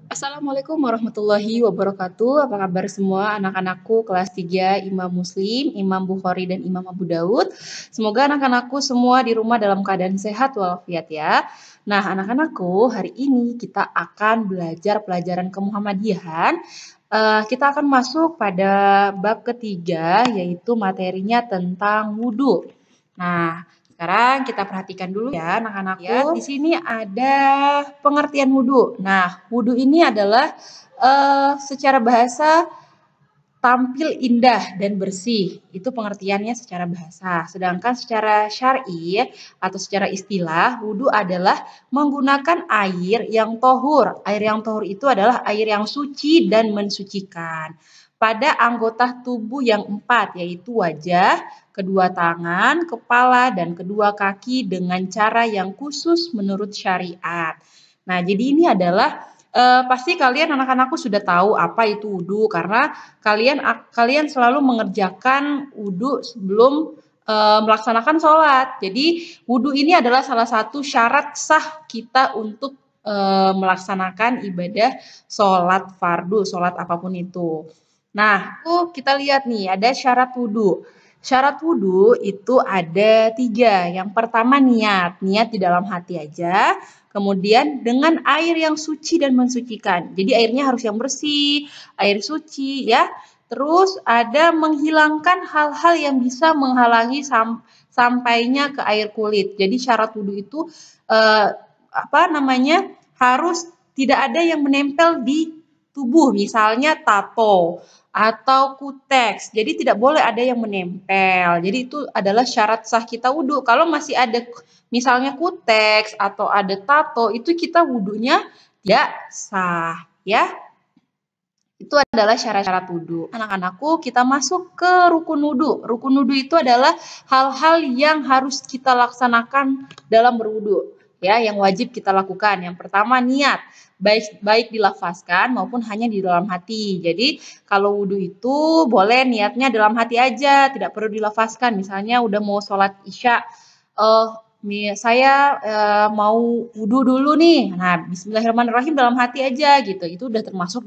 Assalamualaikum warahmatullahi wabarakatuh. Apa kabar semua anak-anakku kelas 3 Imam Muslim, Imam Bukhari dan Imam Abu Daud. Semoga anak-anakku semua di rumah dalam keadaan sehat walafiat ya. Nah, anak-anakku, hari ini kita akan belajar pelajaran kemuhammadiyahan. Kita akan masuk pada bab ketiga, yaitu materinya tentang wudhu. Nah, sekarang kita perhatikan dulu ya anak-anakku. Ya, di sini ada pengertian wudhu. Nah, wudhu ini adalah secara bahasa tampil indah dan bersih. Itu pengertiannya secara bahasa. Sedangkan secara syar'i atau secara istilah, wudhu adalah menggunakan air yang tohur. Air yang tohur itu adalah air yang suci dan mensucikan pada anggota tubuh yang 4, yaitu wajah, kedua tangan, kepala, dan kedua kaki dengan cara yang khusus menurut syariat. Nah, jadi ini adalah pasti kalian anak-anakku sudah tahu apa itu wudhu karena kalian selalu mengerjakan wudhu sebelum melaksanakan sholat. Jadi wudhu ini adalah salah satu syarat sah kita untuk melaksanakan ibadah sholat fardu, sholat apapun itu. Nah, kita lihat nih ada syarat wudhu. Syarat wudhu itu ada 3. Yang pertama niat di dalam hati aja. Kemudian dengan air yang suci dan mensucikan. Jadi airnya harus yang bersih, air suci ya. Terus ada menghilangkan hal-hal yang bisa menghalangi sampainya ke air kulit. Jadi syarat wudhu itu harus tidak ada yang menempel di tubuh, misalnya tato atau kuteks. Jadi tidak boleh ada yang menempel. Jadi itu adalah syarat sah kita wudhu. Kalau masih ada misalnya kuteks atau ada tato, itu kita wudhunya tidak sah ya. Itu adalah syarat-syarat wudhu. Anak-anakku, kita masuk ke rukun wudhu. Rukun wudhu itu adalah hal-hal yang harus kita laksanakan dalam berwudhu, ya, yang wajib kita lakukan. Yang pertama niat, baik dilafazkan maupun hanya di dalam hati. Jadi kalau wudhu itu boleh niatnya dalam hati aja, tidak perlu dilafazkan. Misalnya udah mau sholat isya, saya mau wudhu dulu nih. Nah, bismillahirrahmanirrahim dalam hati aja gitu. Itu udah termasuk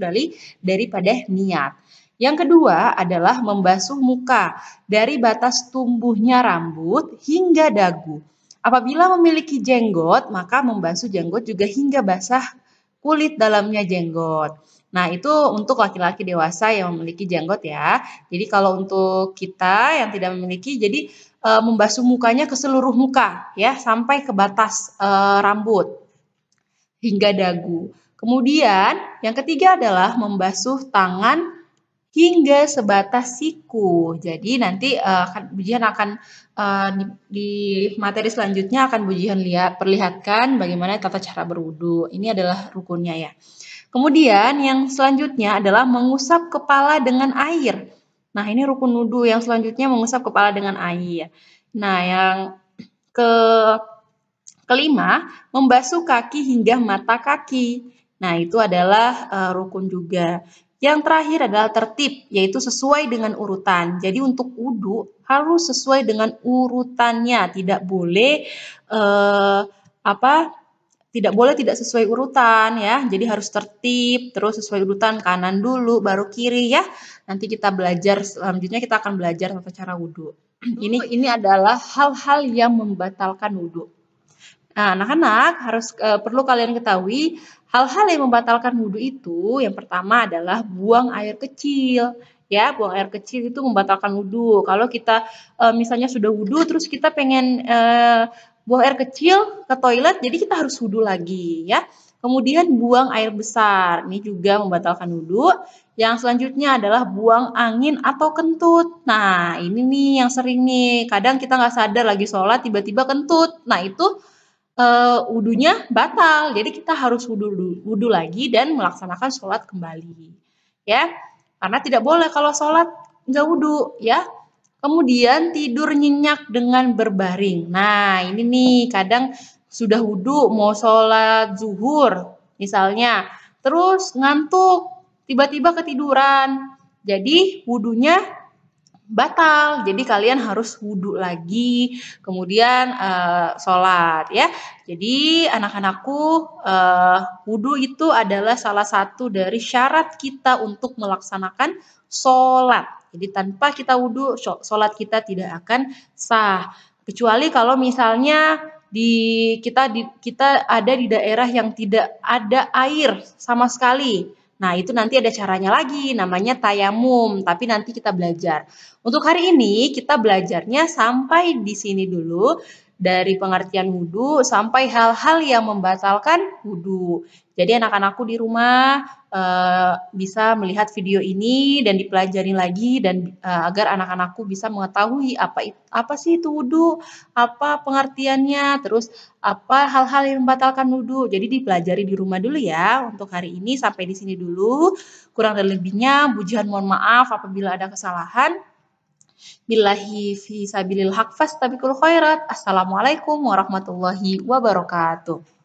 daripada niat. Yang kedua adalah membasuh muka dari batas tumbuhnya rambut hingga dagu. Apabila memiliki jenggot, maka membasuh jenggot juga hingga basah kulit dalamnya jenggot. Nah, itu untuk laki-laki dewasa yang memiliki jenggot ya. Jadi kalau untuk kita yang tidak memiliki, jadi membasuh mukanya ke seluruh muka ya, sampai ke batas rambut hingga dagu. Kemudian yang ketiga adalah membasuh tangan hingga sebatas siku. Jadi nanti Bujian akan di materi selanjutnya akan Bujian perlihatkan bagaimana tata cara berwudu. Ini adalah rukunnya ya. Kemudian yang selanjutnya adalah mengusap kepala dengan air. Nah, ini rukun wudu yang selanjutnya mengusap kepala dengan air. Nah, yang kelima, membasuh kaki hingga mata kaki. Nah, itu adalah rukun juga. Yang terakhir adalah tertib, yaitu sesuai dengan urutan. Jadi untuk wudu harus sesuai dengan urutannya, tidak boleh tidak sesuai urutan ya. Jadi harus tertib, terus sesuai urutan kanan dulu, baru kiri ya. Nanti kita belajar selanjutnya kita akan belajar tata cara wudu. Ini adalah hal-hal yang membatalkan wudu. Nah, anak-anak harus perlu kalian ketahui hal-hal yang membatalkan wudu itu yang pertama adalah buang air kecil. Ya, buang air kecil itu membatalkan wudu. Kalau kita misalnya sudah wudu terus kita pengen buang air kecil ke toilet, jadi kita harus wudu lagi ya. Kemudian buang air besar, ini juga membatalkan wudu. Yang selanjutnya adalah buang angin atau kentut. Nah, ini nih yang sering nih, kadang kita nggak sadar lagi sholat tiba-tiba kentut. Nah, itu wudunya batal. Jadi kita harus wudu lagi dan melaksanakan sholat kembali. Ya, karena tidak boleh kalau sholat nggak wudu ya. Kemudian tidur nyenyak dengan berbaring. Nah, ini nih kadang sudah wudu mau sholat zuhur misalnya, terus ngantuk, tiba-tiba ketiduran. Jadi wudunya batal. Jadi kalian harus wudhu lagi, kemudian sholat ya. Jadi anak-anakku, wudhu itu adalah salah satu dari syarat kita untuk melaksanakan sholat. Jadi tanpa kita wudhu, sholat kita tidak akan sah. Kecuali kalau misalnya kita ada di daerah yang tidak ada air sama sekali. Nah, itu nanti ada caranya lagi, namanya tayamum, tapi nanti kita belajar. Untuk hari ini kita belajarnya sampai di sini dulu, dari pengertian wudhu sampai hal-hal yang membatalkan wudhu. Jadi anak-anakku di rumah bisa melihat video ini dan dipelajari lagi dan agar anak-anakku bisa mengetahui apa sih itu wudhu, apa pengertiannya, terus apa hal-hal yang membatalkan wudhu. Jadi dipelajari di rumah dulu ya. Untuk hari ini sampai di sini dulu. Kurang dan lebihnya, pujian mohon maaf apabila ada kesalahan. Billahi fi sabilil haq fastabiqul khairat. Assalamualaikum warahmatullahi wabarakatuh.